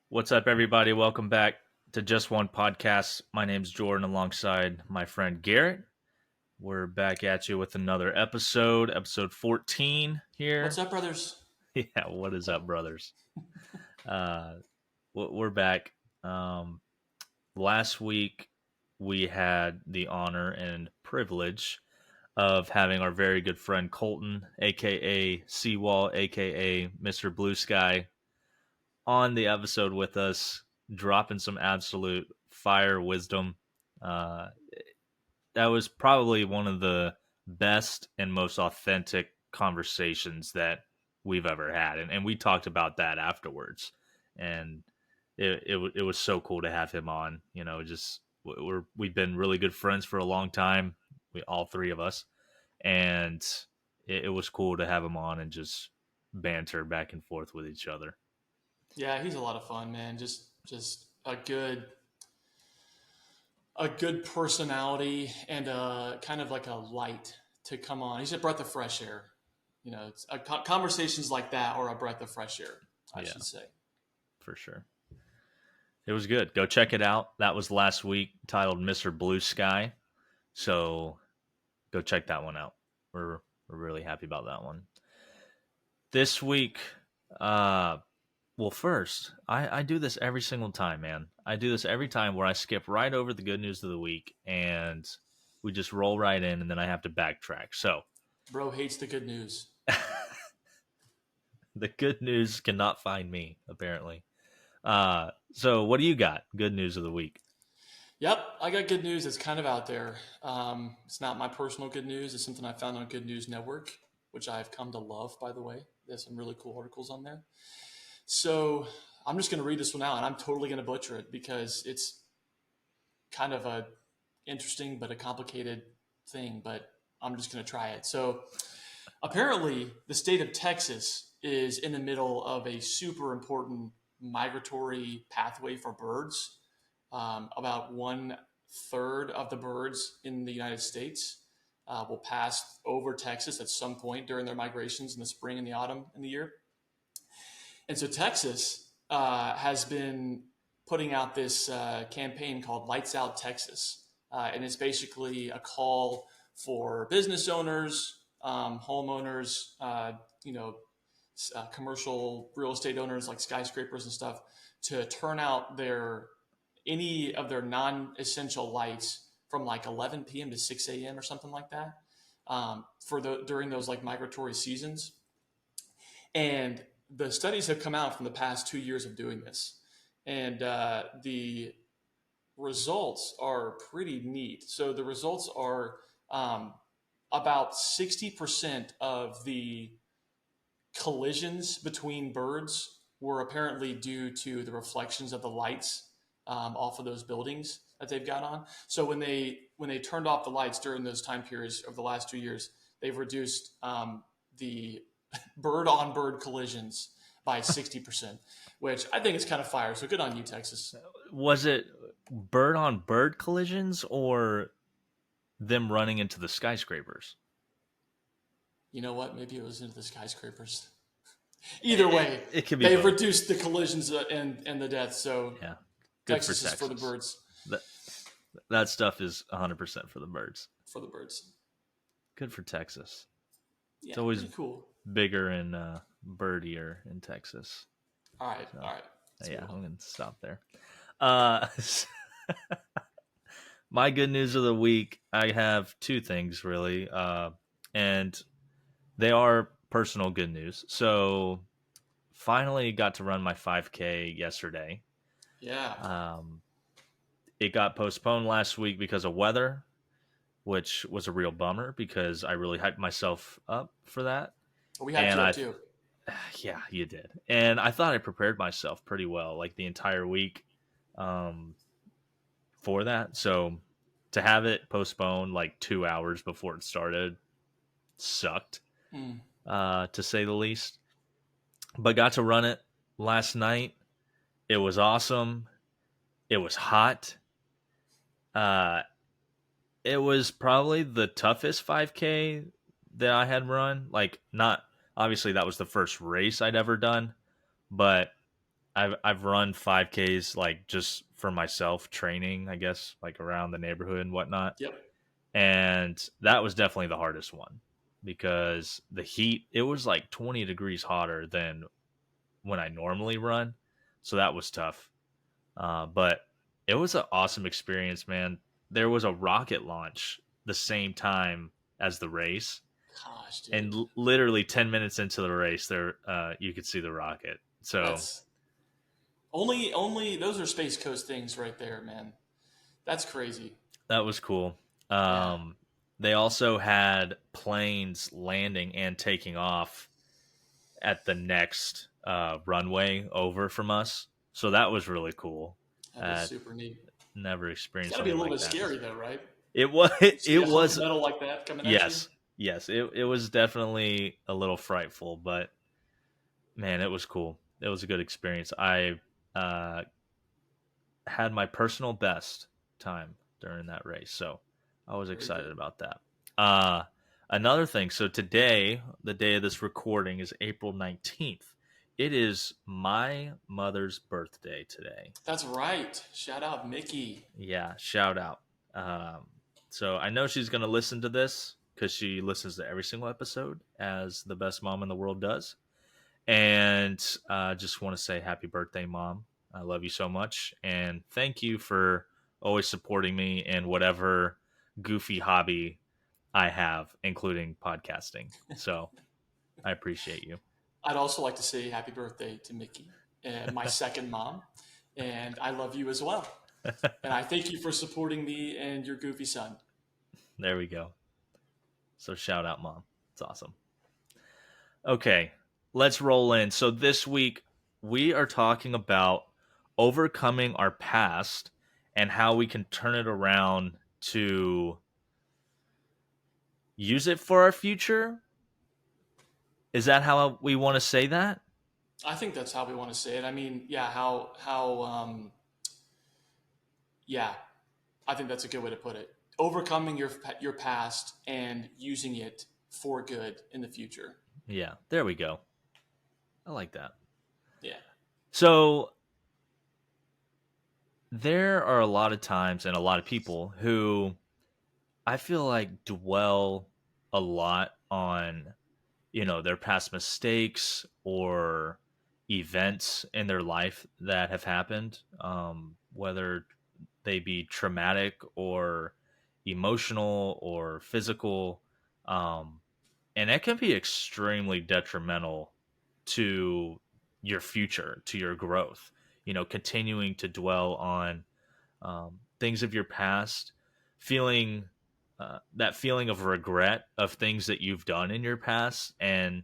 What's up, everybody? Welcome back to Just One Podcast. My name's Jordan alongside my friend Garrett. We're back at you with another episode 14 What's here. up, brothers? Yeah, what is up, brothers? Uh, we're back. Um, Last week, we had the honor and privilege of having our very good friend Colton, aka Seawall, aka Mr. Blue Sky, on the episode with us, dropping some absolute fire wisdom. Uh, that was probably one of the best and most authentic conversations that we've ever had, and we talked about that afterwards, and it was so cool to have him on. You know, just we've been really good friends for a long time, we all three of us, and it was cool to have him on and just banter back and forth with each other. Yeah, he's a lot of fun, man. Just a good personality and kind of like a light to come on. He's a breath of fresh air. It's conversations like that are a breath of fresh air, I Yeah, should say. for sure. It was good. Go check it out. That was last week, titled Mr. Blue Sky. So go check that one out. We're really happy about that one. This week, uh, well, first, I do this every single time, man. I do this every time where I skip right over the good news of the week and we just roll right in, and then I have to backtrack. So Bro hates the good news. the good news cannot find me, apparently. So what do you got? Good news of the week. Yep, I got good news that's kind of out there. It's not my personal good news. It's something I found on Good News Network, which I've come to love, by the way. There's some really cool articles on there. So I'm just going to read this one out, and I'm totally going to butcher it because it's kind of a interesting but a complicated thing. But I'm just going to try it. So apparently, the state of Texas is in the middle of a super important migratory pathway for birds. About 1/3 of the birds in the United States will pass over Texas at some point during their migrations in the spring and the autumn in the year. And so Texas has been putting out this campaign called Lights Out Texas. And it's basically a call for business owners, homeowners, commercial real estate owners like skyscrapers and stuff to turn out any of their non-essential lights from like 11 p.m. to 6 a.m. or something like that during those like migratory seasons. And the studies have come out from the past 2 years of doing this, and the results are pretty neat. So the results are about 60% of the collisions between birds were apparently due to the reflections of the lights off of those buildings that they've got on. So when they turned off the lights during those time periods of the last 2 years, they've reduced the bird on bird collisions by 60%, which I think is kind of fire. So good on you, Texas. Was it bird on bird collisions or them running into the skyscrapers? You know what? Maybe it was into the skyscrapers. It, Either way, it could be they've both. reduced the collisions and the deaths. So Yeah, good for Texas is for the Texas. birds. That that stuff is 100% for the birds. For the birds. Good for Texas. It's Yeah, always pretty cool. bigger and birdier in Texas. All right, So all right. Let's yeah, move I'm on. gonna stop there. Uh, my good news of the week. I have two things really, and they are personal good news. So finally got to run my 5K yesterday. Yeah. Um, it got postponed last week because of weather, which was a real bummer because I really hyped myself up for that. We hyped And you up too. yeah, you did. And I thought I prepared myself pretty well, like the entire week um, for that. So to have it postponed like 2 hours before it started sucked, Mm. to say the least. But got to run it last night. It was awesome. It was hot. Uh, it was probably the toughest 5K that I had run. Like, not obviously that was the first race I'd ever done, but I've run 5Ks like just for myself training, I guess, like around the neighborhood and whatnot. Yep. And that was definitely the hardest one because the heat, it was like 20 degrees hotter than when I normally run. So that was tough. But it was an awesome experience, man. There was a rocket launch the same time as the race. Gosh, dude. And literally 10 minutes into the race, there you could see the rocket. So That's only those are Space Coast things right there, man. That's crazy. that was cool. Yeah. Um, they also had planes landing and taking off at the next runway over from us. So that was really cool. That is Uh, super neat. never It's experienced got to be a something little like bit that. scary though, right? It was. See It a hunk of was. metal like that coming at you. Yes. Yes. It was definitely a little frightful, but man, it was cool. It was a good experience. I uh, had my personal best time during that race, so I was Very excited good. about that. Uh, Another thing. So today, the day of this recording is April 19th. It is my mother's birthday today. That's right. Shout out Mickey. Yeah, shout out. Um, so I know she's going to listen to this because she listens to every single episode, as the best mom in the world does. And just want to say happy birthday, Mom. I love you so much. And thank you for always supporting me in whatever goofy hobby I have, including podcasting. So I appreciate you. I'd also like to say happy birthday to Mickey, my second mom, and I love you as well. And I thank you for supporting me and your goofy son. There we go. So shout out, Mom. It's awesome. Okay, let's roll in. So this week we are talking about overcoming our past and how we can turn it around to use it for our future. Is that how we want to say that? I think that's how we want to say it. I mean, yeah, yeah, I think that's a good way to put it. Overcoming your past and using it for good in the future. Yeah, there we go. I like that. Yeah. So there are a lot of times and a lot of people who I feel like dwell a lot on, their past mistakes or events in their life that have happened, whether they be traumatic or emotional or physical. Um, and that can be extremely detrimental to your future, to your growth. Continuing to dwell on things of your past, feeling that feeling of regret of things that you've done in your past, and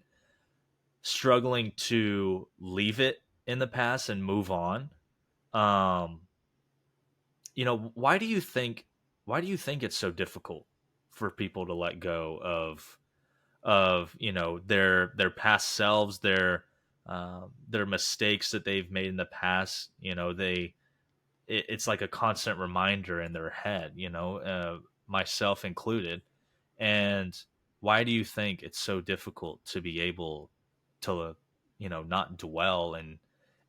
struggling to leave it in the past and move on. Um, why do you think it's so difficult for people to let go of their past selves, their mistakes that they've made in the past? It's like a constant reminder in their head, myself included. And why do you think it's so difficult to be able to, not dwell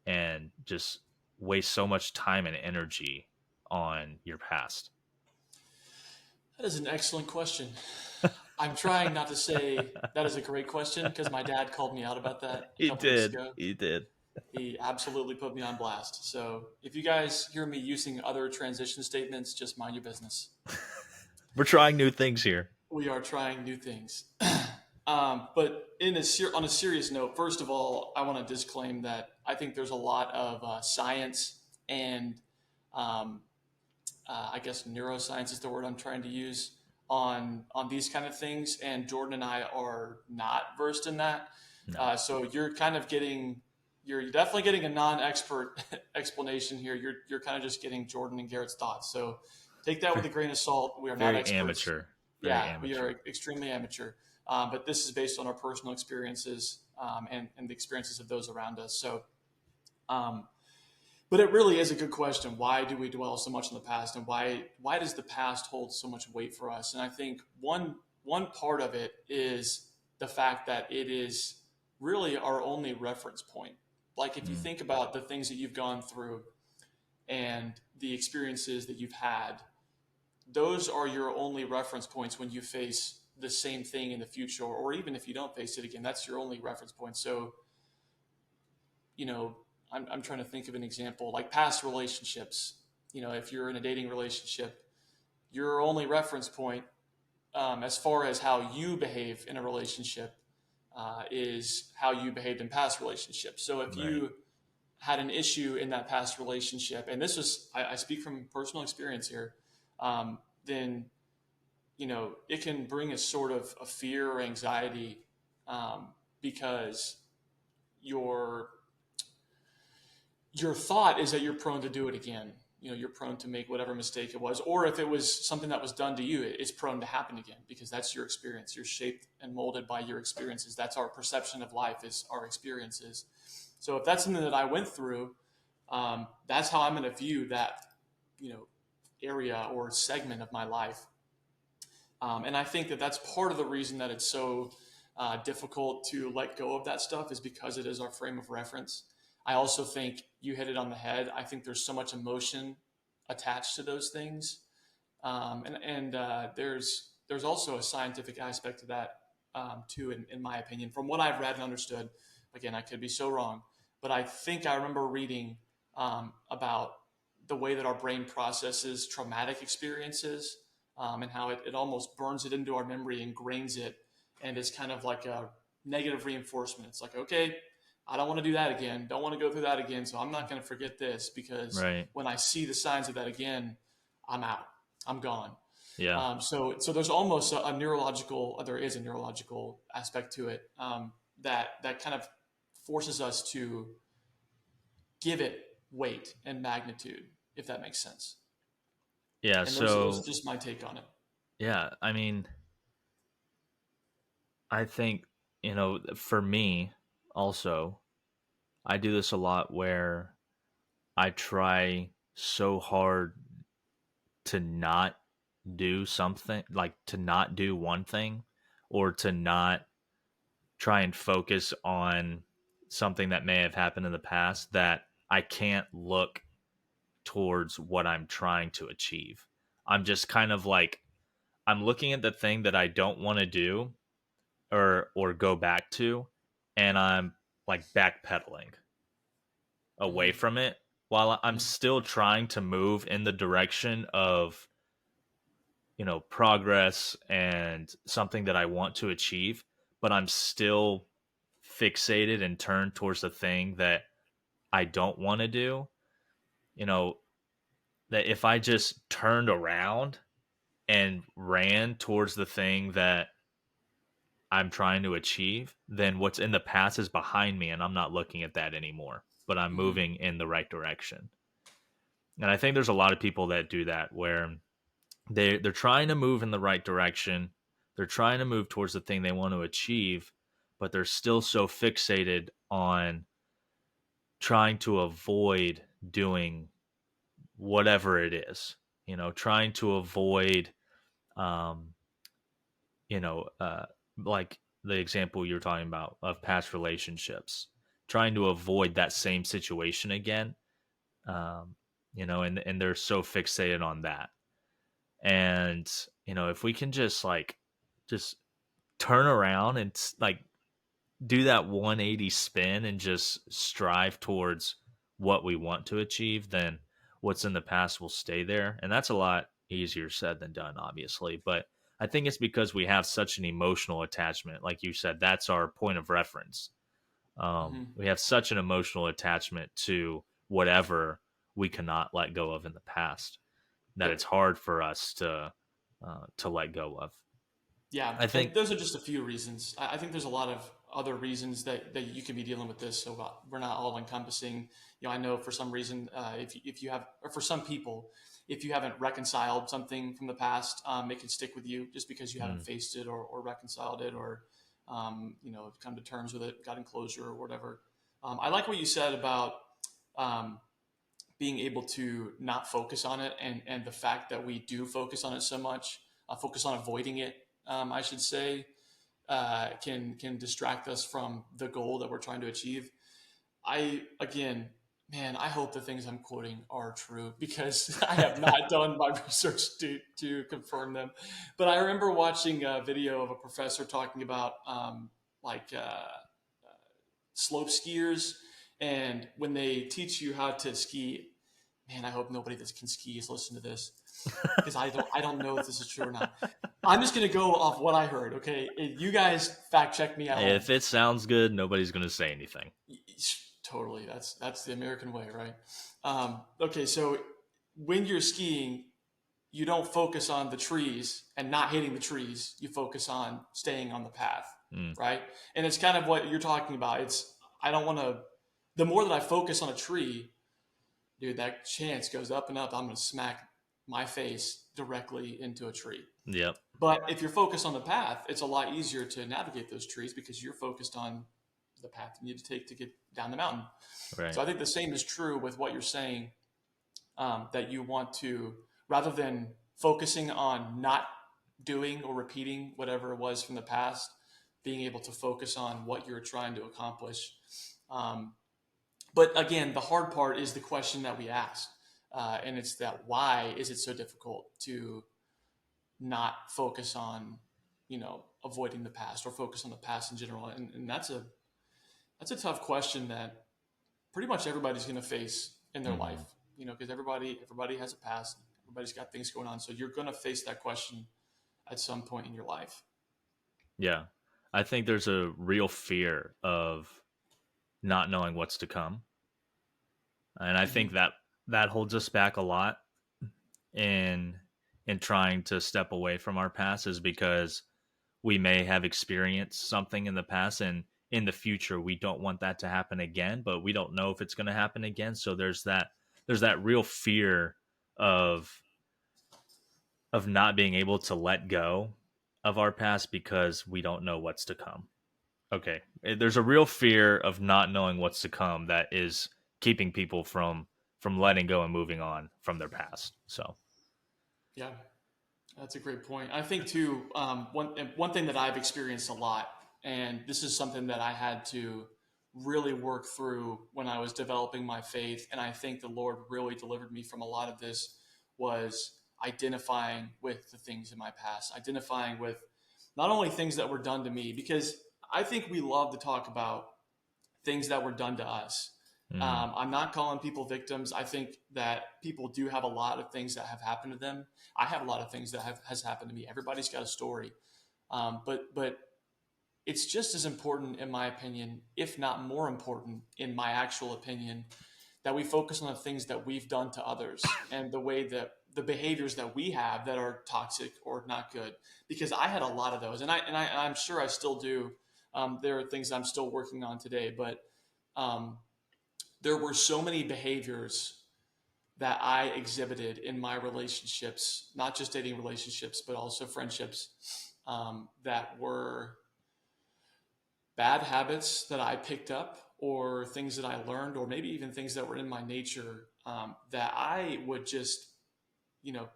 and just waste so much time and energy on your past? That is an excellent question. I'm trying not to say that is a great question because my dad called me out about that a He couple weeks did. ago. He did. He absolutely put me on blast. So if you guys hear me using other transition statements, just mind your business. We're trying new things here. We are trying new things. But on a serious note, first of all, I want to disclaim that I think there's a lot of science and um, I guess neuroscience is the word I'm trying to use on these kind of things. And Jordan and I are not versed in that. No. So you're definitely getting a non-expert explanation here. You're kind of just getting Jordan and Garrett's thoughts. So take that with a grain of salt. We are not Very experts. amateur. Very Yeah, amateur. we are extremely amateur. But this is based on our personal experiences and the experiences of those around us. So, but it really is a good question. Why do we dwell so much in the past, and why does the past hold so much weight for us? And I think one part of it is the fact that it is really our only reference point. Like if you Mm, think about the things that you've gone through and the experiences that you've had, those are your only reference points when you face the same thing in the future, or even if you don't face it again, that's your only reference point. So, you know, I'm trying to think of an example like past relationships. You know, if you're in a dating relationship, your only reference point, as far as how you behave in a relationship, is how you behaved in past relationships. So if right. you had an issue in that past relationship, and this was, I speak from personal experience here, then it can bring a sort of a fear or anxiety, because your your thought is that you're prone to do it again. You're prone to make whatever mistake it was, or if it was something that was done to you, it's prone to happen again because that's your experience. You're shaped and molded by your experiences. That's our perception of life, is our experiences. So if that's something that I went through, that's how I'm going to view that, you know, area or segment of my life. And I think that that's part of the reason that it's so difficult to let go of that stuff, is because it is our frame of reference. I also think you hit it on the head. I think there's so much emotion attached to those things, and there's also a scientific aspect to that, too, in my opinion. From what I've read and understood, again, I could be so wrong, but I think I remember reading about the way that our brain processes traumatic experiences, and how it almost burns it into our memory, ingrains it, and is kind of like a negative reinforcement. It's like, okay, I don't want to do that again. Don't want to go through that again. So I'm not going to forget this, because Right. when I see the signs of that again, I'm out. I'm gone. Yeah. So there's almost a neurological, there is a neurological aspect to it, that kind of forces us to give it weight and magnitude, if that makes sense. Yeah. And those are So, just my take on it. yeah, I mean, I think, for me also, I do this a lot where I try so hard to not do something, like to not do one thing, or to not try and focus on something that may have happened in the past, that I can't look towards what I'm trying to achieve. I'm just kind of like, I'm looking at the thing that I don't want to do, or go back to, and I'm like backpedaling away Mm-hmm. from it while I'm Mm-hmm. still trying to move in the direction of, progress and something that I want to achieve, but I'm still fixated and turned towards the thing that I don't want to do. You know, that if I just turned around and ran towards the thing that I'm trying to achieve, then what's in the past is behind me and I'm not looking at that anymore, but I'm Mm-hmm. moving in the right direction. And I think there's a lot of people that do that, where they're trying to move in the right direction. They're trying to move towards the thing they want to achieve, but they're still so fixated on trying to avoid doing whatever it is, trying to avoid, um, you know, uh, like the example you're talking about of past relationships, trying to avoid that same situation again. Um, and they're so fixated on that. And, if we can just just turn around and like do that 180 spin and just strive towards what we want to achieve, then what's in the past will stay there. And that's a lot easier said than done, obviously. But I think it's because we have such an emotional attachment. Like you said, that's our point of reference. Mm-hmm. We have such an emotional attachment to whatever we cannot let go of in the past, that Yep. it's hard for us to let go of. Yeah, I and think. those are just a few reasons. I think there's a lot of other reasons that you could be dealing with this. So we're not all encompassing. I know for some reason, if you have, or for some people, if you haven't reconciled something from the past, it can stick with you just because you haven't Mm, faced it, or reconciled it, or come to terms with it, gotten closure or whatever. I like what you said about um, being able to not focus on it, and the fact that we do focus on it so much, focus on avoiding it, I should say, can distract us from the goal that we're trying to achieve. again, man, I hope the things I'm quoting are true because I have not done my research to confirm them. But I remember watching a video of a professor talking about like slope skiers, and when they teach you how to ski, man, I hope nobody that can ski is listening to this because I don't know if this is true or not. I'm just gonna go off what I heard. Okay, you guys fact check me at home. If it sounds good, nobody's going to say anything. Totally, that's the American way, right? Okay, so when you're skiing, you don't focus on the trees and not hitting the trees. You focus on staying on the path, Mm, right? And it's kind of what you're talking about. It's I don't want to. The more that I focus on a tree, dude, that chance goes up and up. I'm going to smack my face directly into a tree. yep. But if you're focused on the path, it's a lot easier to navigate those trees because you're focused on the path you need to take to get down the mountain. Right. So I think the same is true with what you're saying, that you want to, rather than focusing on not doing or repeating whatever it was from the past, being able to focus on what you're trying to accomplish. Um, but again, the hard part is the question that we asked. And it's that why is it so difficult to not focus on, avoiding the past or focus on the past in general? And that's a tough question that pretty much everybody's going to face in their Hmm. life, because everybody has a past, everybody's got things going on. So you're going to face that question at some point in your life. Yeah. I think there's a real fear of not knowing what's to come. And I Hmm. think that holds us back a lot in trying to step away from our past, is because we may have experienced something in the past, and in the future we don't want that to happen again, but we don't know if it's going to happen again. So there's that real fear of not being able to let go of our past because we don't know what's to come. Okay. There's a real fear of not knowing what's to come that is keeping people from letting go and moving on from their past. So, Yeah, that's a great point. I think too, one thing that I've experienced a lot, and this is something that I had to really work through when I was developing my faith, and I think the Lord really delivered me from a lot of this, was identifying with the things in my past, identifying with not only things that were done to me, because I think we love to talk about things that were done to us. mm, I'm not calling people victims. I think that people do have a lot of things that have happened to them. I have a lot of things that has happened to me. Everybody's got a story, but it's just as important, in my opinion, if not more important, in my actual opinion, that we focus on the things that we've done to others and the way that the behaviors that we have that are toxic or not good. Because I had a lot of those, and I'm sure I still do. There are things I'm still working on today, but um, there were so many behaviors that I exhibited in my relationships, not just dating relationships, but also friendships, that were bad habits that I picked up, or things that I learned, or maybe even things that were in my nature, that I would just, you know,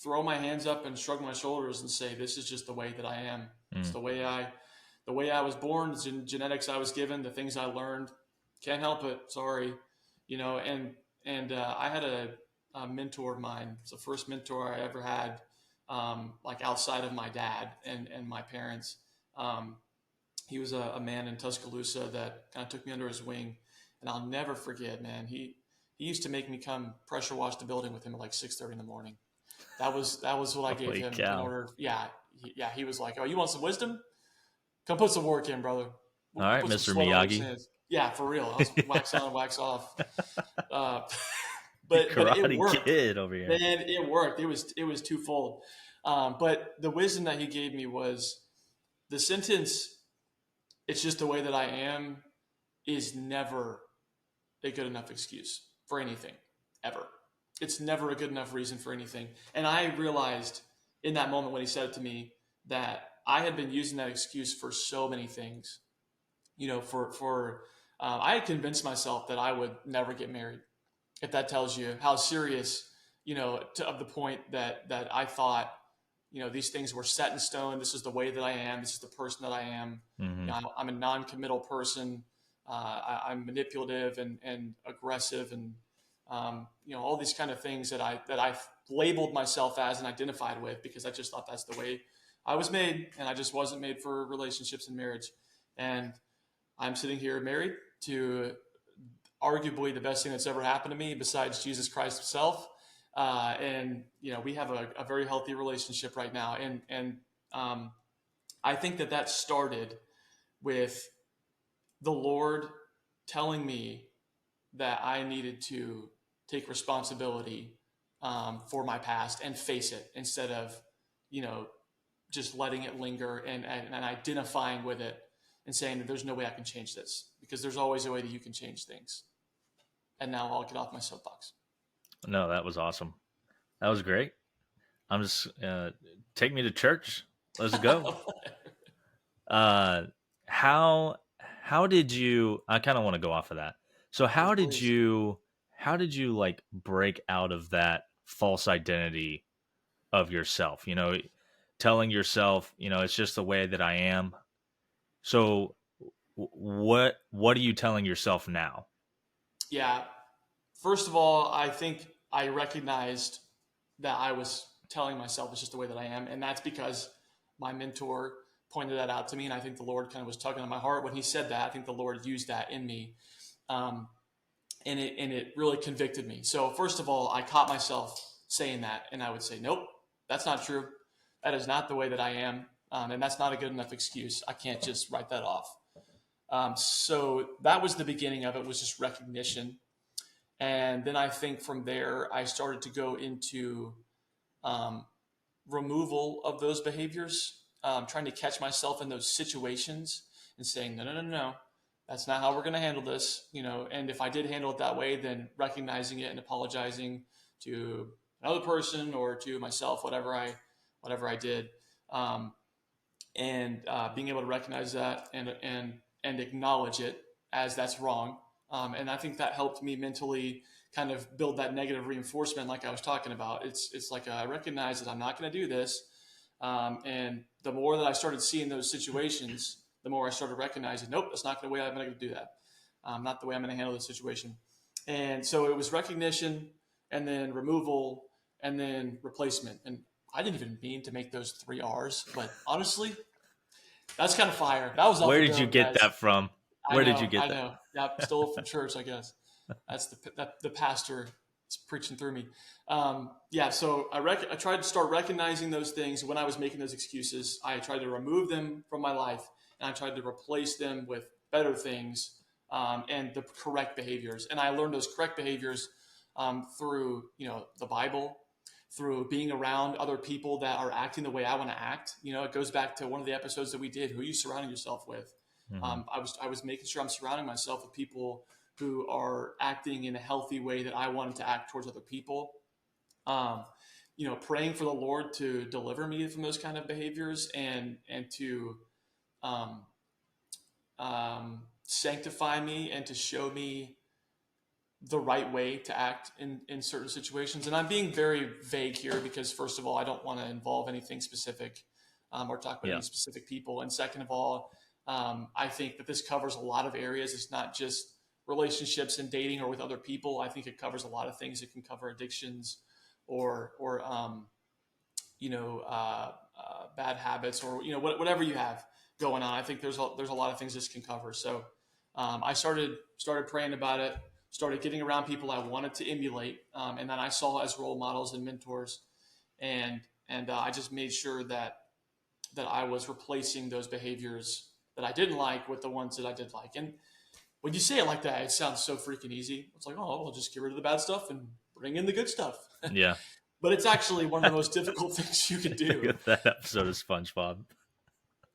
throw my hands up and shrug my shoulders and say, "This is just the way that I am. It's mm, the way I was born, the genetics I was given, the things I learned. Can't help it. Sorry." And I had a mentor of mine. It's the first mentor I ever had, like outside of my dad and my parents. Um, he was a man in Tuscaloosa that kind of took me under his wing, and I'll never forget, man. He used to make me come pressure wash the building with him at like 6:30 in the morning. That was what I gave holy him in cow. order. Yeah, he was like, "Oh, you want some wisdom? Come put some work in, brother. All We'll right, put some Mr. sweat on those Miyagi. hands." Yeah, for real. I was wax on, wax off. Uh, but it Karate worked, Kid over here. man. It worked. It was twofold. But the wisdom that he gave me was the sentence, "It's just the way that I am," is never a good enough excuse for anything, ever. It's never a good enough reason for anything. And I realized in that moment when he said it to me that I had been using that excuse for so many things. I had convinced myself that I would never get married. If that tells you how serious, of the point that I thought, these things were set in stone. This is the way that I am. This is the person that I am. Hmm. I'm a non-committal person. I'm manipulative and aggressive and all these kind of things that I labeled myself as and identified with because I just thought that's the way I was made, and I just wasn't made for relationships and marriage. And I'm sitting here married to arguably the best thing that's ever happened to me besides Jesus Christ himself. And we have a very healthy relationship right now. And I think that started with the Lord telling me that I needed to take responsibility for my past and face it instead of, just letting it linger and identifying with it and saying that there's no way I can change this, because there's always a way that you can change things. And now I'll get off my soapbox. No, that was awesome. That was great. I'm just take me to church. Let's go. uh, how did you? I kind of want to go off of that. So Yes, please. how did you like break out of that false identity of yourself? Telling yourself, it's just the way that I am. So what are you telling yourself now? Yeah. First of all, I think I recognized that I was telling myself it's just the way that I am. And that's because my mentor pointed that out to me. And I think the Lord kind of was tugging on my heart when he said that. I think the Lord used that in me. Um, and it really convicted me. So first of all, I caught myself saying that, and I would say, nope, that's not true. That is not the way that I am. And that's not a good enough excuse. I can't just write that off. So that was the beginning of it, was just recognition. And then I think from there, I started to go into um, removal of those behaviors, trying to catch myself in those situations and saying, no, no, no, no, that's not how we're going to handle this. And if I did handle it that way, then recognizing it and apologizing to another person or to myself, whatever I did. Um, and being able to recognize that and acknowledge it as that's wrong. And I think that helped me mentally kind of build that negative reinforcement, like I was talking about. It's like I recognize that I'm not going to do this, and the more that I started seeing those situations, the more I started recognizing, nope, that's not the way I'm going to do that. Not the way I'm going to handle the situation. And so it was recognition, and then removal, and then replacement. And I didn't even mean to make those 3 R's, but honestly, that's kind of fire. That was off Where the did you dome, get guys. that from? Where did you I get that? know. Yeah, stole it from church, I guess. That's the pastor is preaching through me. Yeah, so I tried to start recognizing those things when I was making those excuses. I tried to remove them from my life, and I tried to replace them with better things and the correct behaviors. And I learned those correct behaviors through the Bible, through being around other people that are acting the way I want to act. It goes back to one of the episodes that we did. Who are you surrounding yourself with? Hmm. I was making sure I'm surrounding myself with people who are acting in a healthy way that I wanted to act towards other people. Um, praying for the Lord to deliver me from those kind of behaviors and to um, sanctify me and to show me the right way to act in certain situations. And I'm being very vague here because, first of all, I don't want to involve anything specific or talk about Yeah. any specific people. And second of all, I think that this covers a lot of areas. It's not just relationships and dating or with other people. I think it covers a lot of things. It can cover addictions or bad habits or whatever you have going on. I think there's a lot of things this can cover. So I started praying about it, started getting around people I wanted to emulate, and that I saw as role models and mentors, and I just made sure that I was replacing those behaviors that I didn't like with the ones that I did like. And when you say it like that, it sounds so freaking easy. It's like, oh, I'll just get rid of the bad stuff and bring in the good stuff. Yeah. But it's actually one of the most difficult things you can Look do. at that episode of SpongeBob.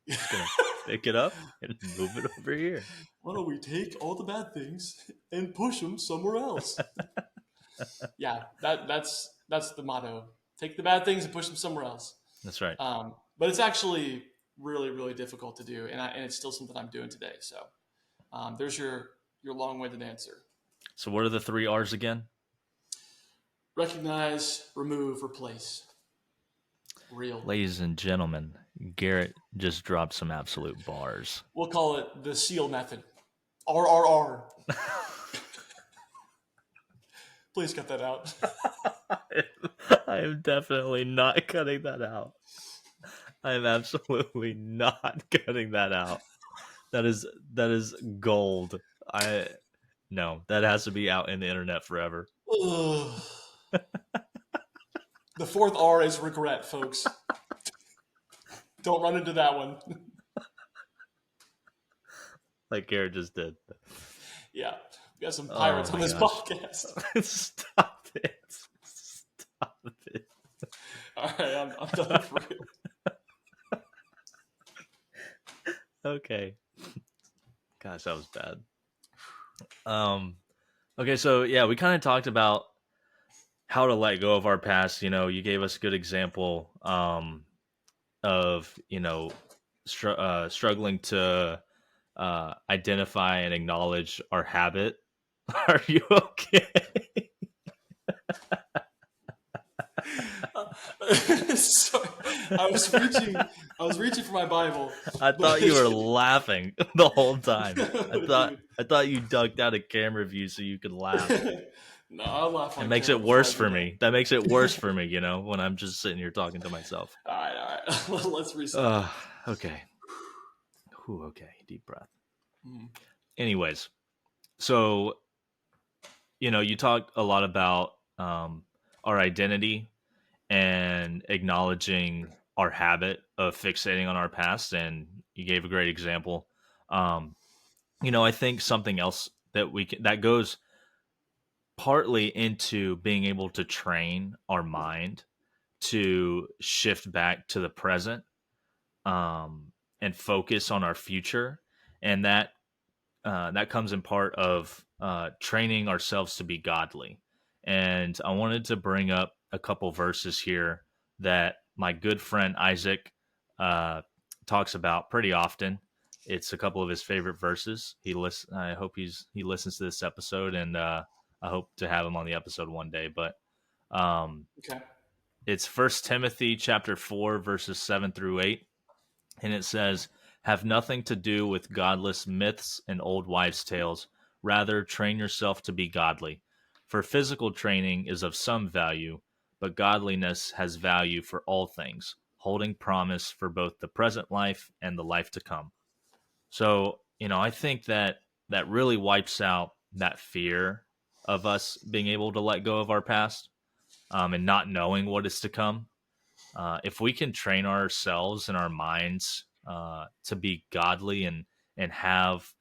Just gonna pick it up and move it over here. Why don't we take all the bad things and push them somewhere else? Yeah, that's the motto. Take the bad things and push them somewhere else. That's right. But it's actually really, really difficult to do, and it's still something I'm doing today. So there's your long-winded answer. So what are the 3 R's again? Recognize, remove, replace. Real. Ladies and gentlemen, Garrett just dropped some absolute bars. We'll call it the SEAL method. RRR. Please cut that out. I am definitely not cutting that out. I am absolutely not cutting that out. That is gold. No, that has to be out in the internet forever. Ugh. The fourth R is regret, folks. Don't run into that one. Like Garrett just did. Yeah. We got some pirates on this podcast. Stop it. Stop it. All right, I'm done for real. Okay. Gosh, that was bad. Okay, so yeah, we kind of talked about how to let go of our past. You gave us a good example of struggling to identify and acknowledge our habit. Are you okay? Sorry, I was reaching for my Bible. I thought you were laughing the whole time. Dude. I thought you ducked out a camera view so you could laugh. No, I laugh. It makes it worse for me. That makes it worse for me, when I'm just sitting here talking to myself. All right. Let's reset. Okay. Ooh, okay. Deep breath. Mm. Anyways, so you talked a lot about our identity and acknowledging our habit of fixating on our past, and you gave a great example. I think something else that goes partly into being able to train our mind to shift back to the present, and focus on our future, and that comes in part of training ourselves to be godly. And I wanted to bring up a couple verses here that my good friend Isaac talks about pretty often. It's a couple of his favorite verses. I hope he listens to this episode, and I hope to have him on the episode one day. But Okay. it's 1 Timothy chapter 4, verses 7-8. And it says, "Have nothing to do with godless myths and old wives' tales. Rather, train yourself to be godly. For physical training is of some value, but godliness has value for all things, holding promise for both the present life and the life to come." So, I think that really wipes out that fear of us being able to let go of our past, and not knowing what is to come. If we can train ourselves and our minds to be godly and have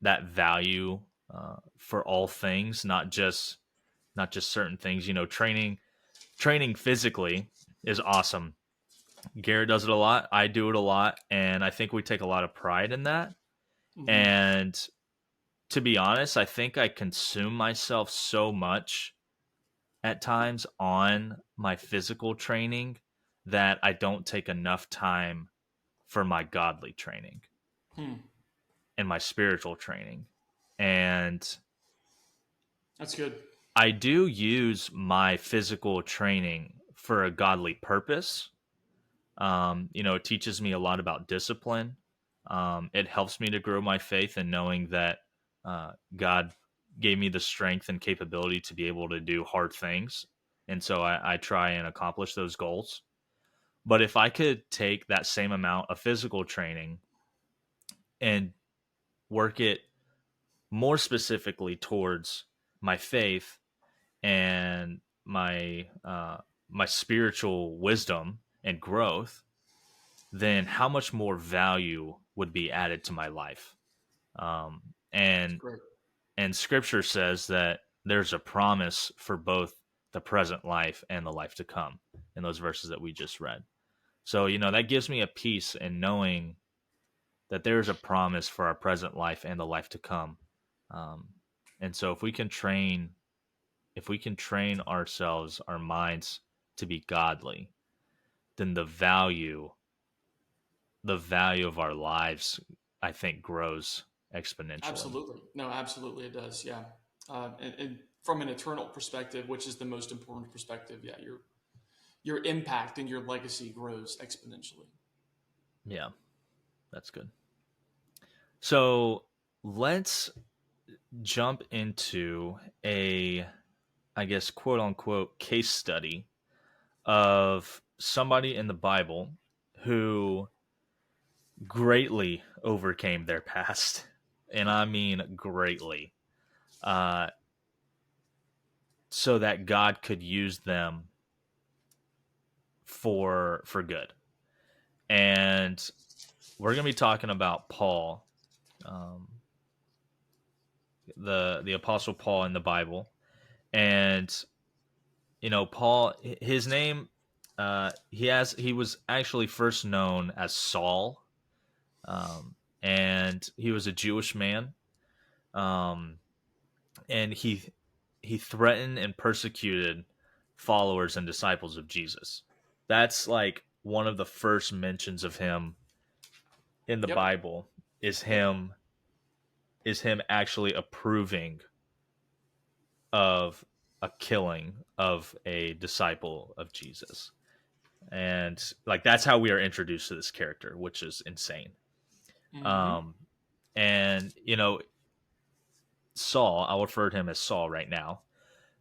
that value for all things, not just certain things. Training physically is awesome. Garrett does it a lot. I do it a lot, and I think we take a lot of pride in that. Mm-hmm. And to be honest, I think I consume myself so much at times on my physical training that I don't take enough time for my godly training and my spiritual training. And that's good. I do use my physical training for a godly purpose. It teaches me a lot about discipline. It helps me to grow my faith in knowing that God gave me the strength and capability to be able to do hard things. And so I try and accomplish those goals. But if I could take that same amount of physical training and work it more specifically towards my faith and my spiritual wisdom and growth, then how much more value would be added to my life? And Scripture says that there's a promise for both the present life and the life to come in those verses that we just read. So, that gives me a peace in knowing that there's a promise for our present life and the life to come. And so if we can train ourselves, our minds to be godly, then the value of our lives, I think, grows exponentially. Absolutely. No, absolutely it does. Yeah. And from an eternal perspective, which is the most important perspective, yeah, your impact and your legacy grows exponentially. Yeah, that's good. So let's jump into a, I guess, quote unquote, case study of somebody in the Bible who greatly overcame their past. And I mean greatly. Uh, so that God could use them for good. And we're going to be talking about Paul, um, the Apostle Paul in the Bible. And Paul, his name, he was actually first known as Saul, and he was a Jewish man, um, and he threatened and persecuted followers and disciples of Jesus. That's like one of the first mentions of him in the Yep. Bible is Yep. him actually approving of a killing of a disciple of Jesus. And like that's how we are introduced to this character, which is insane. Mm-hmm. Um and Saul, I'll refer to him as Saul right now.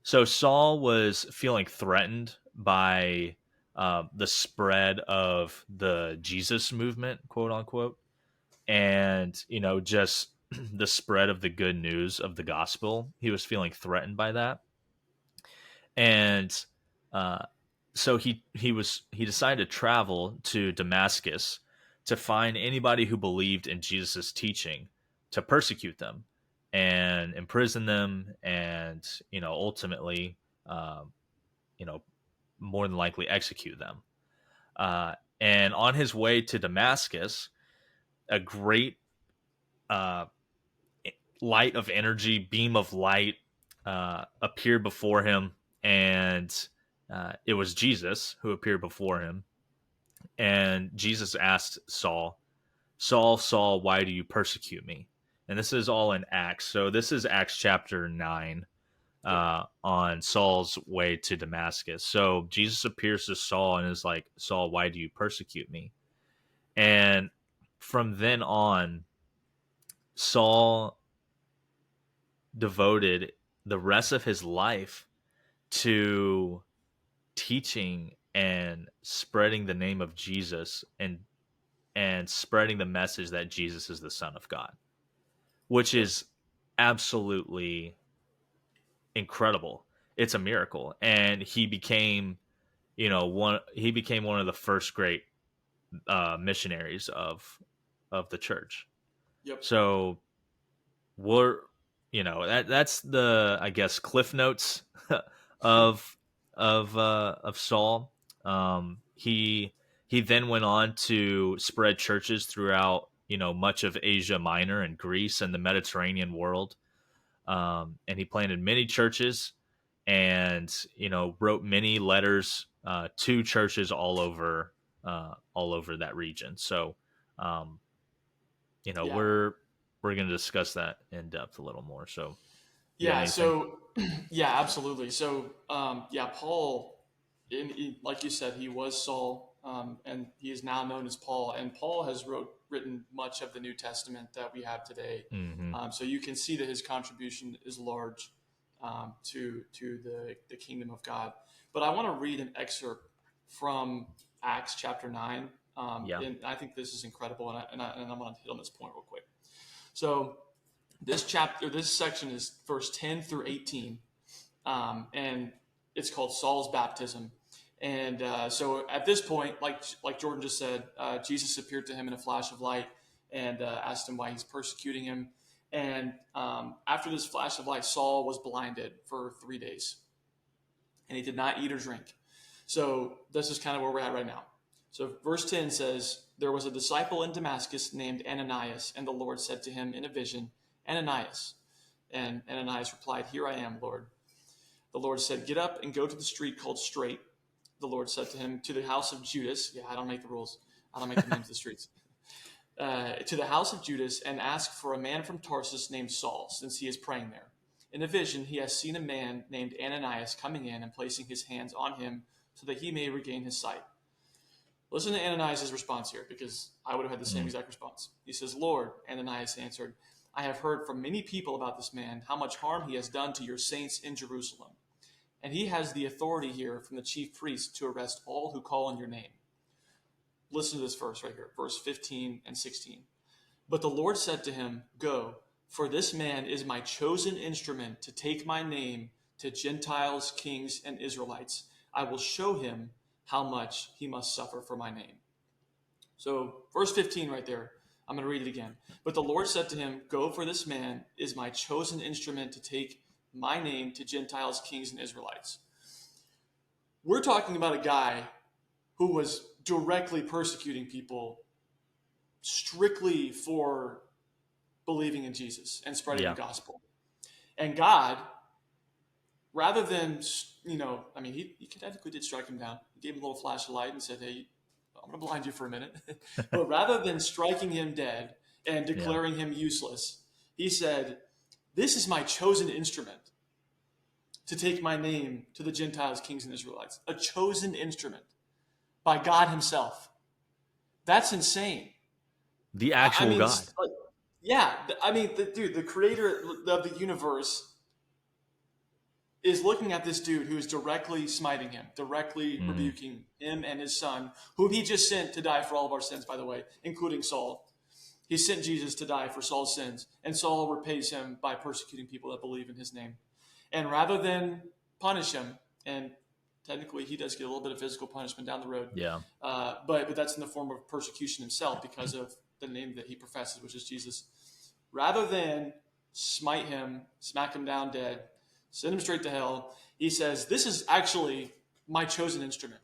So Saul was feeling threatened by the spread of the Jesus movement, quote unquote, and just the spread of the good news of the gospel. He was feeling threatened by that, and uh, so he decided to travel to Damascus to find anybody who believed in Jesus' teaching, to persecute them and imprison them, and ultimately, um, you know more than likely execute them. And on his way to Damascus, a great uh, light of energy, beam of light, appeared before him, and it was Jesus who appeared before him. And Jesus asked Saul, "Saul, Saul, why do you persecute me?" And this is all in Acts. So this is Acts chapter 9, Yep. on Saul's way to Damascus. So Jesus appears to Saul and is like, "Saul, why do you persecute me?" And from then on, Saul devoted the rest of his life to teaching and spreading the name of Jesus, and spreading the message that Jesus is the Son of God, which Yep. is absolutely incredible. It's a miracle, and he became one of the first great missionaries of the church. Yep. So we're that's the, I guess, cliff notes of of Saul. He then went on to spread churches throughout much of Asia Minor and Greece and the Mediterranean world. And he planted many churches, and wrote many letters to churches all over that region. So um, Yeah. we're going to discuss that in depth a little more. So you got Yeah. anything? So, yeah, absolutely. So, yeah, Paul, like you said, he was Saul, and he is now known as Paul. And Paul has written much of the New Testament that we have today. Mm-hmm. So you can see that his contribution is large, to the kingdom of God. But I want to read an excerpt from Acts chapter 9. Yeah. And I think this is incredible. And I'm going to hit on this point real quick. So, this section is verse 10 through 18, and it's called Saul's baptism. And so at this point, like Jordan just said, Jesus appeared to him in a flash of light and asked him why he's persecuting him. And after this flash of light, Saul was blinded for 3 days, and he did not eat or drink. So this is kind of where we're at right now. So verse 10 says, "There was a disciple in Damascus named Ananias, and the Lord said to him in a vision, 'Ananias.' And Ananias replied, 'Here I am, Lord.' The Lord said, 'Get up and go to the street called Straight.' The Lord said to him, 'To the house of Judas.'" Yeah, I don't make the rules. I don't make the names of the streets. "To the house of Judas, and ask for a man from Tarsus named Saul, since he is praying there. In a vision, he has seen a man named Ananias coming in and placing his hands on him so that he may regain his sight." Listen to Ananias' response here, because I would have had the same exact response. He says, Lord, Ananias answered, I have heard from many people about this man, how much harm he has done to your saints in Jerusalem. And he has the authority here from the chief priest to arrest all who call on your name. Listen to this verse right here, verse 15 and 16. But the Lord said to him, Go, for this man is my chosen instrument to take my name to Gentiles, kings, and Israelites. I will show him how much he must suffer for my name. So, verse 15 right there, I'm going to read it again. But the Lord said to him, Go, for this man is my chosen instrument to take my name to Gentiles, kings, and Israelites. We're talking about a guy who was directly persecuting people strictly for believing in Jesus and spreading Yeah. the gospel. And God, rather than, he technically did strike him down. He gave him a little flash of light and said, hey, I'm going to blind you for a minute. But rather than striking him dead and declaring him useless, he said, this is my chosen instrument to take my name to the Gentiles, kings, and Israelites. A chosen instrument by God himself. That's insane. The actual God. The creator of the universe is looking at this dude who is directly smiting him, directly rebuking him and his son, whom he just sent to die for all of our sins, by the way, including Saul. He sent Jesus to die for Saul's sins, and Saul repays him by persecuting people that believe in his name. And rather than punish him, and technically he does get a little bit of physical punishment down the road, but that's in the form of persecution himself because of the name that he professes, which is Jesus. Rather than smite him, smack him down dead, send him straight to hell, he says, this is actually my chosen instrument.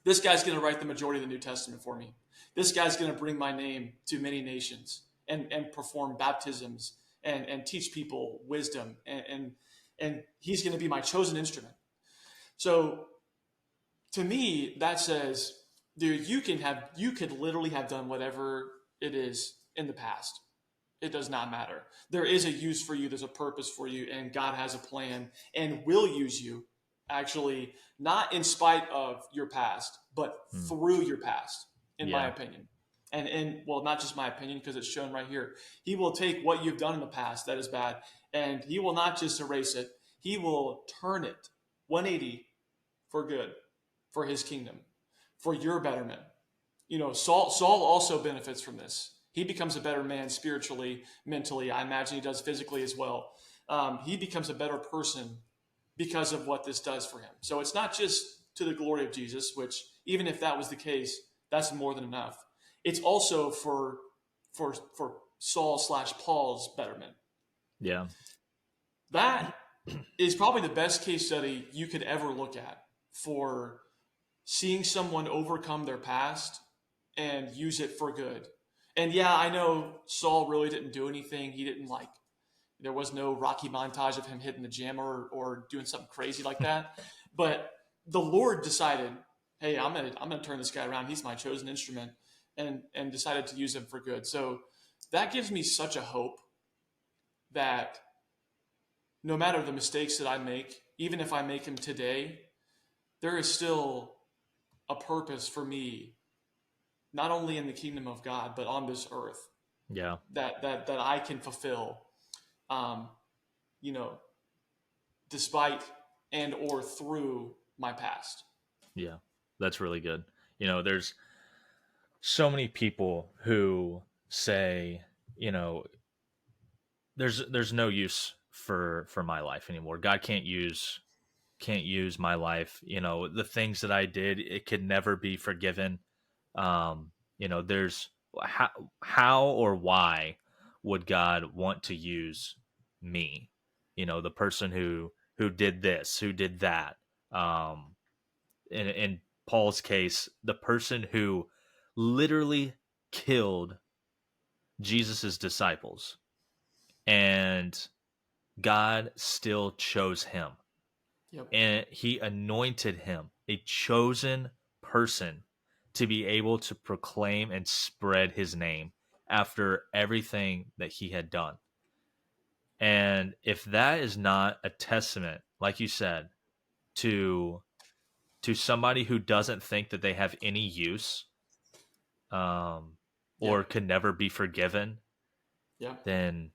This guy's going to write the majority of the New Testament for me. This guy's going to bring my name to many nations and perform baptisms and teach people wisdom. And he's going to be my chosen instrument. So to me, that says, dude, you could literally have done whatever it is in the past. It does not matter. There is a use for you. There's a purpose for you, and God has a plan and will use you, actually, not in spite of your past, but through your past, in my opinion. And not just my opinion, because it's shown right here. He will take what you've done in the past that is bad, and he will not just erase it. He will turn it 180 for good, for his kingdom, for your betterment. Saul also benefits from this. He becomes a better man spiritually, mentally. I imagine he does physically as well. He becomes a better person because of what this does for him. So it's not just to the glory of Jesus, which even if that was the case, that's more than enough. It's also for Saul/Paul's betterment. Yeah. That is probably the best case study you could ever look at for seeing someone overcome their past and use it for good. And yeah, I know Saul really didn't do anything. He didn't there was no Rocky montage of him hitting the gym or doing something crazy like that. But the Lord decided, hey, I'm gonna turn this guy around. He's my chosen instrument, and decided to use him for good. So that gives me such a hope that no matter the mistakes that I make, even if I make them today, there is still a purpose for me, not only in the kingdom of God, but on this earth. Yeah. That I can fulfill, despite and or through my past. Yeah. That's really good. There's so many people who say, there's no use for my life anymore. God can't use my life. The things that I did, it could never be forgiven. There's how or why would God want to use me? The person who did this, who did that. In Paul's case, the person who literally killed Jesus's disciples, and God still chose him. Yep. And he anointed him, a chosen person, to be able to proclaim and spread his name after everything that he had done. And if that is not a testament, like you said, to to somebody who doesn't think that they have any use, Yeah. or could never be forgiven, Yeah. then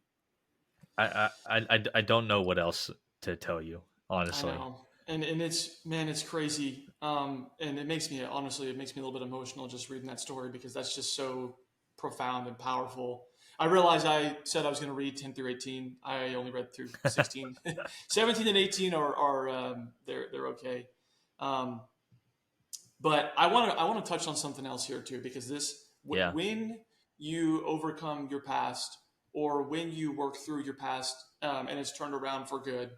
I don't know what else to tell you, I honestly. know. And it's, man, it's crazy. And it makes me, honestly, it makes me a little bit emotional just reading that story because that's just so profound and powerful. I realized I said I was going to read 10 through 18. I only read through 16. 17 and 18 are they're okay. Um, but I want to touch on something else here too, because Yeah. when you overcome your past, or when you work through your past, and it's turned around for good,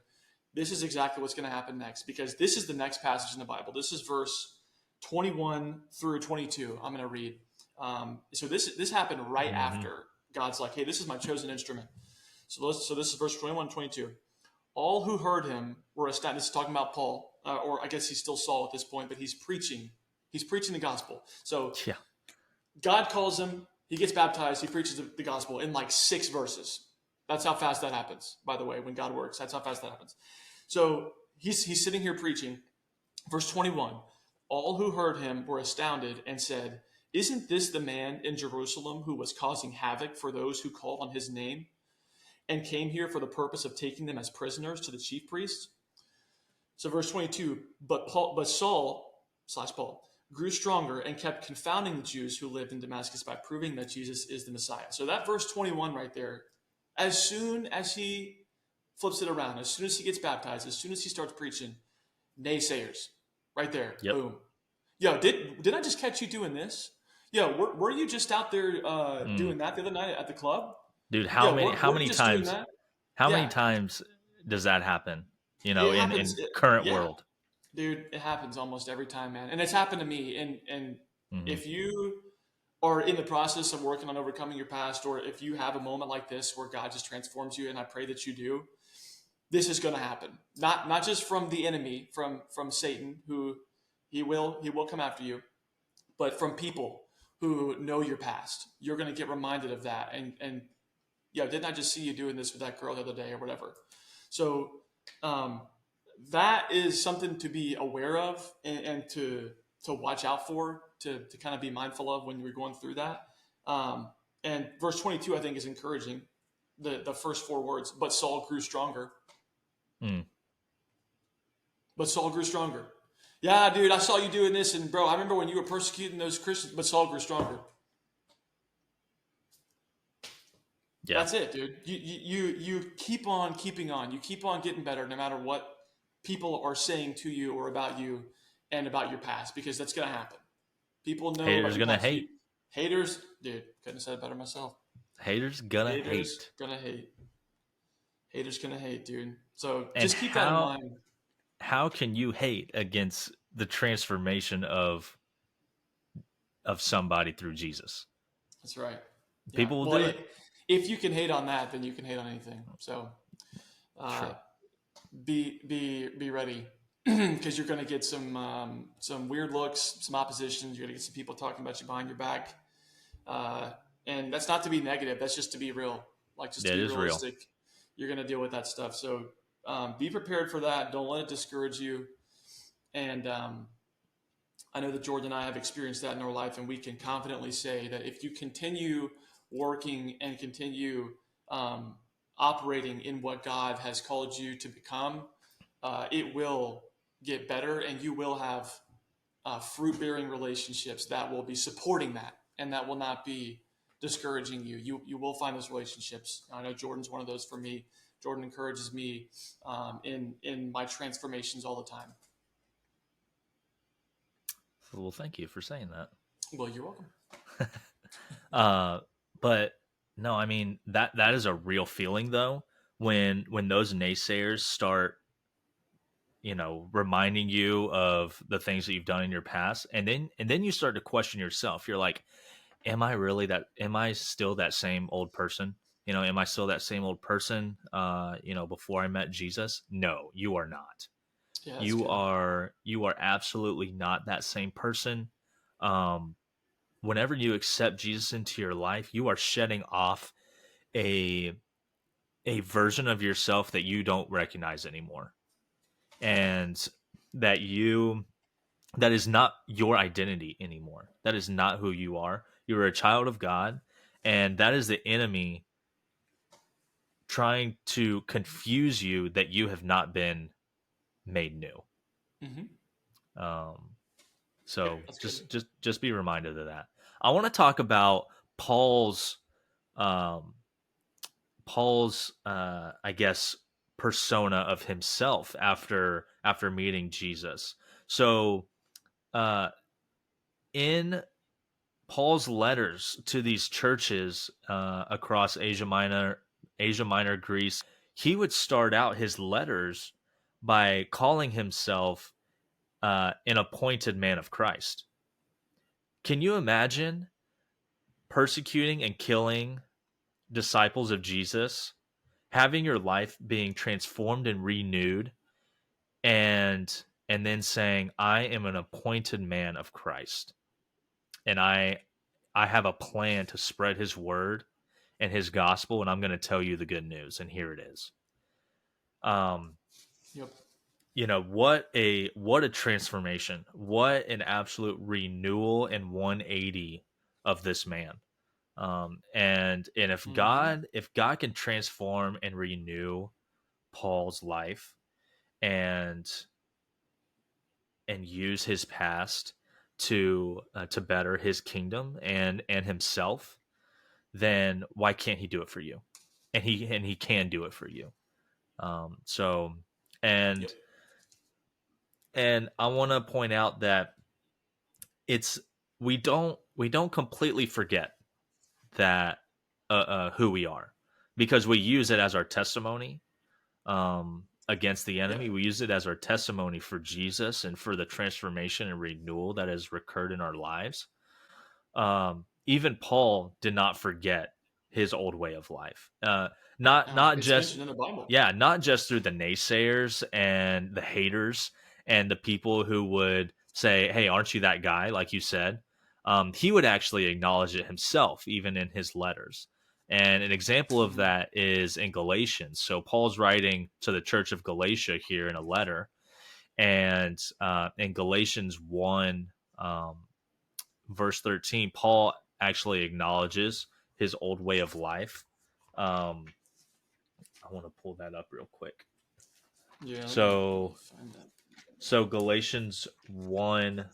this is exactly what's going to happen next, because this is the next passage in the Bible. This is verse 21 through 22. I'm going to read. So this happened right Hmm. after God's like, hey, this is my chosen instrument. So this is verse 21 and 22. All who heard him were astounded. This is talking about Paul, or I guess he's still Saul at this point, but he's preaching. He's preaching the gospel. So Yeah. God calls him. He gets baptized. He preaches the gospel in like 6 verses. That's how fast that happens, by the way, when God works. That's how fast that happens. So he's sitting here preaching. Verse 21. All who heard him were astounded and said, "Isn't this the man in Jerusalem who was causing havoc for those who called on his name and came here for the purpose of taking them as prisoners to the chief priests?" So verse 22, but Saul slash Paul grew stronger and kept confounding the Jews who lived in Damascus by proving that Jesus is the Messiah. So that verse 21 right there, as soon as he flips it around, as soon as he gets baptized, as soon as he starts preaching, naysayers, right there, Yep. boom. Yo, did I just catch you doing this? Yo, were you just out there Mm. doing that the other night at the club? Dude, Yo, how were you many just doing times that? how many Yeah, times does that happen? it In happens. current Yeah, world. dude, it happens almost every time, man. And it's happened to me. And Hmm. if you are in the process of working on overcoming your past, or if you have a moment like this where God just transforms you, and I pray that you do, this is going to happen. Not just from the enemy, from Satan, who he will come after you, but from people who know your past. You're going to get reminded of that. And yeah, didn't I just see you doing this with that girl the other day or whatever? So um, that is something to be aware of, and to watch out for, to kind of be mindful of when you're going through that. Um, and verse 22, I think, is encouraging. The first 4 words, but Saul grew stronger. Mm. But Saul grew stronger. Yeah, dude, I saw you doing this, and bro, I remember when you were persecuting those Christians, but Saul grew stronger. Yeah. That's it, dude. You keep on keeping on. You keep on getting better, no matter what people are saying to you or about you and about your past, because that's gonna happen. People know about Haters your gonna past. hate. Haters, dude, couldn't have said it better myself. Haters gonna Haters hate. gonna hate. Haters gonna hate, dude. So And just keep that in mind. how can you hate against the transformation of somebody through Jesus? That's right. Yeah. People will Well, do it. if you can hate on that, then you can hate on anything. So uh, True. be ready, because you're going to get some weird looks, some opposition. You're going to get some people talking about you behind your back, uh, and that's not to be negative. That's just to be real. Like, just to That be is real. realistic. You're going to deal with that stuff. So be prepared for that. Don't let it discourage you. And I know that Jordan and I have experienced that in our life, and we can confidently say that if you continue working and continue um, operating in what God has called you to become, it will get better, and you will have fruit bearing relationships that will be supporting that, and that will not be discouraging you. You will find those relationships. I know Jordan's one of those for me. Jordan encourages me in my transformations all the time. Well, thank you for saying that. Well, you're welcome. uh, but no, I mean that is a real feeling though. When those naysayers start, reminding you of the things that you've done in your past, and then you start to question yourself. You're like, am I still that same old person? Am I still that same old person before I met Jesus? No, you are not. Yeah, that's you good. are you are absolutely not that same person. um Whenever you accept Jesus into your life, you are shedding off a version of yourself that you don't recognize anymore, and that That is not your identity anymore. That is not who you are. You're a child of God, and that is the enemy trying to confuse you that you have not been made new. Mm-hmm. Um, Yep, so that's good. just be reminded of that. I want to talk about Paul's um, I guess persona of himself after meeting Jesus. So uh, in Paul's letters to these churches across Asia Minor, Greece, he would start out his letters by calling himself an appointed man of Christ. Can you imagine persecuting and killing disciples of Jesus, having your life being transformed and renewed, and then saying, "I am an appointed man of Christ, and I have a plan to spread His word and His gospel, and I'm going to tell you the good news, and here it is." Um, Yep. what a transformation, what an absolute renewal and 180 of this man. And Mm-hmm. if God can transform and renew Paul's life and use his past to better his kingdom and himself, then why can't he do it for you? And he can do it for you. So Yep. and and I want to point out that it's we don't completely forget that who we are, because we use it as our testimony against the Yep. enemy. We use it as our testimony for Jesus and for the transformation and renewal that has occurred in our lives. Even Paul did not forget his old way of life. Not It's just mentioned in the Bible. yeah, not just through the naysayers and the haters and the people who would say, "Hey, aren't you that guy?" Like you said, he would actually acknowledge it himself, even in his letters. And an example of Mm-hmm. that is in Galatians. So Paul's writing to the church of Galatia here in a letter, and in Galatians 1, verse 13, Paul actually acknowledges his old way of life. Um, I want to pull that up real quick. Yeah, let me So, find that. Galatians 1,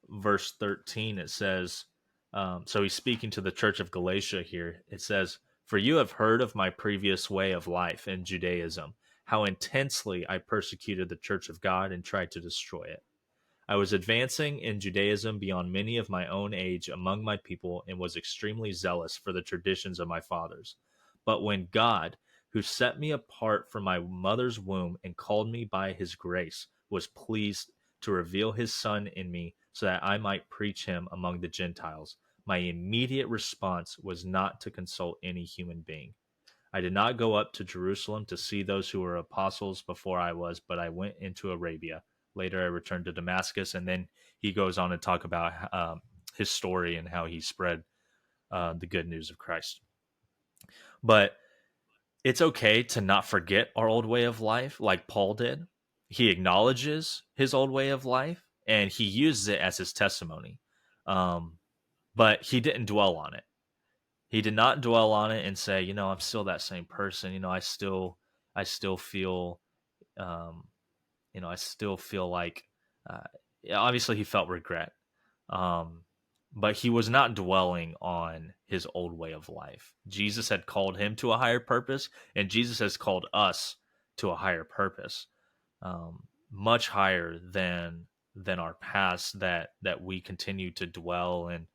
verse 13, it says, so he's speaking to the church of Galatia here. It says, "For you have heard of my previous way of life in Judaism, how intensely I persecuted the church of God and tried to destroy it. I was advancing in Judaism beyond many of my own age among my people and was extremely zealous for the traditions of my fathers. But when God, who set me apart from my mother's womb and called me by his grace, was pleased to reveal his Son in me so that I might preach him among the Gentiles, my immediate response was not to consult any human being. I did not go up to Jerusalem to see those who were apostles before I was, but I went into Arabia. Later, I returned to Damascus." And then he goes on to talk about his story and how he spread the good news of Christ. But it's okay to not forget our old way of life, like Paul did. He acknowledges his old way of life and he uses it as his testimony. Um, but he didn't dwell on it. He did not dwell on it and say, I'm still that same person. I still feel, um, I still feel like, uh, yeah, obviously he felt regret, um, but he was not dwelling on his old way of life. Jesus had called him to a higher purpose, and Jesus has called us to a higher purpose, much higher than our past that we continue to dwell and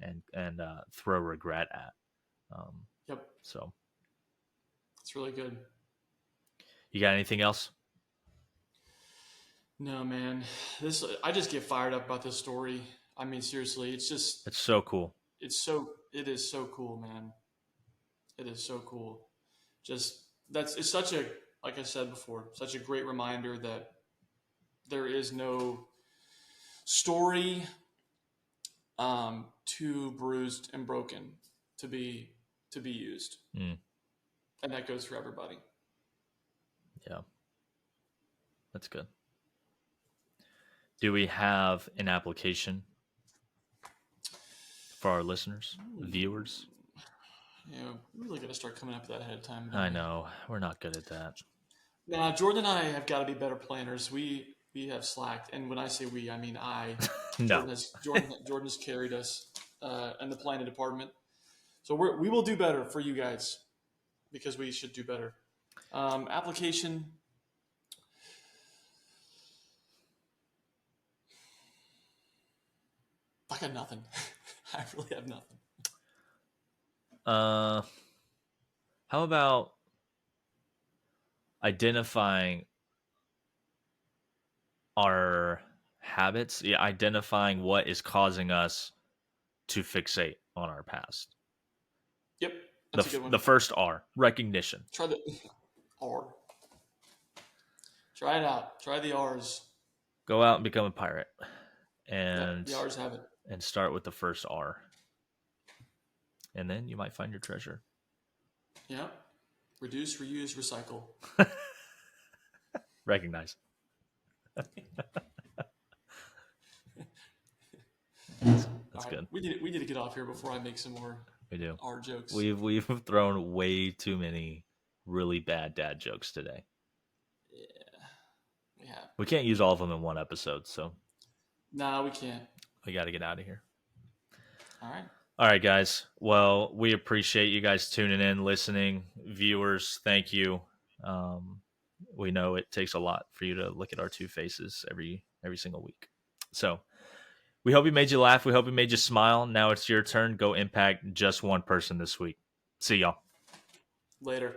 and throw regret at. Um, Yep. so, It's really good. you got anything else? No, man. This I just get fired up about this story. I mean, seriously, It's so cool. it is so cool, man. It is so cool. Just it's such a, like I said before, such a great reminder that there is no story too bruised and broken to be used, Mm, and that goes for everybody. yeah, that's good. Do we have an application for our listeners, viewers? Yeah, we really got to start coming up with that ahead of time, don't I we? know we're not good at that. Now, Jordan and I have got to be better planners. We have slacked, and when I say we, I mean I. No. Jordan has carried us in the planning department, so we will do better for you guys because we should do better. Application. I got nothing. I really have nothing. How about identifying our habits? Yeah, identifying what is causing us to fixate on our past. Yep, that's a good one. The first R, recognition. Try the R. Try it out. Try the R's. Go out and become a pirate, Yep, the R's have it. And start with the first R, and then you might find your treasure. Yep. Reduce, reuse, recycle. Recognize. That's good. We need to get off here before I make some more. We do. R jokes. We've thrown way too many really bad dad jokes today. Yeah, we have. We can't use all of them in one episode, so. Nah, we can't. We got to get out of here. All right. All right, guys. Well, we appreciate you guys tuning in, listening. Viewers, thank you. We know it takes a lot for you to look at our two faces every single week. So we hope we made you laugh. We hope we made you smile. Now it's your turn. Go impact just one person this week. See y'all. Later.